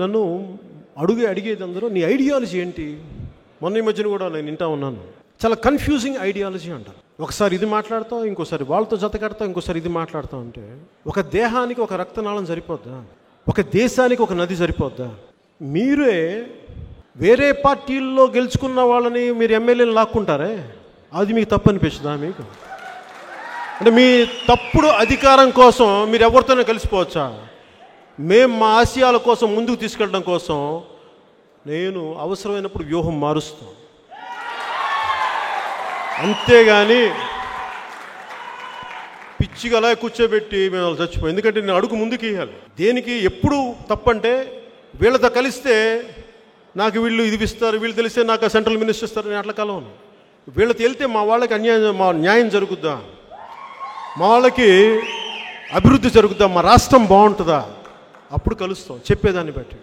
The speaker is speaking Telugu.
నన్ను అడిగేది అందరూ నీ ఐడియాలజీ ఏంటి? మొన్న ఈ మధ్యన కూడా నేను వింటా ఉన్నాను. చాలా కన్ఫ్యూజింగ్ ఐడియాలజీ అంటారు. ఒకసారి ఇది మాట్లాడతావు, ఇంకోసారి వాళ్ళతో జత కడతావు, ఇంకోసారి ఇది మాట్లాడతావు. అంటే ఒక దేహానికి ఒక రక్తనాళం సరిపోద్దా? ఒక దేశానికి ఒక నది సరిపోద్దా? మీరే వేరే పార్టీల్లో గెలుచుకున్న వాళ్ళని మీరు ఎమ్మెల్యేలు లాక్కుంటారే, అది మీకు తప్పు అనిపిస్తుందా? మీకు అంటే మీ తప్పుడు అధికారం కోసం మీరు ఎవరితోనే కలిసిపోవచ్చా? మేము మా ఆశయాల కోసం ముందుకు తీసుకెళ్ళడం కోసం నేను అవసరమైనప్పుడు వ్యూహం మారుస్తాను, అంతేగాని పిచ్చిగా అలా కూర్చోబెట్టి మేము చచ్చిపోయాం. ఎందుకంటే నేను అడుగు ముందుకు ఇవ్వాలి. దేనికి ఎప్పుడు తప్పంటే వీళ్ళతో కలిస్తే నాకు వీళ్ళు ఇది ఇస్తారు, వీళ్ళు తెలిస్తే నాకు సెంట్రల్ మినిస్టర్ ఇస్తారు, నేను అట్లా కలవను. వీళ్ళతో వెళ్తే మా వాళ్ళకి న్యాయం జరుగుద్దా? మా వాళ్ళకి అభివృద్ధి జరుగుద్దా? మా రాష్ట్రం బాగుంటుందా? అప్పుడు కలుస్తాం చెప్పేదాన్ని బట్టి.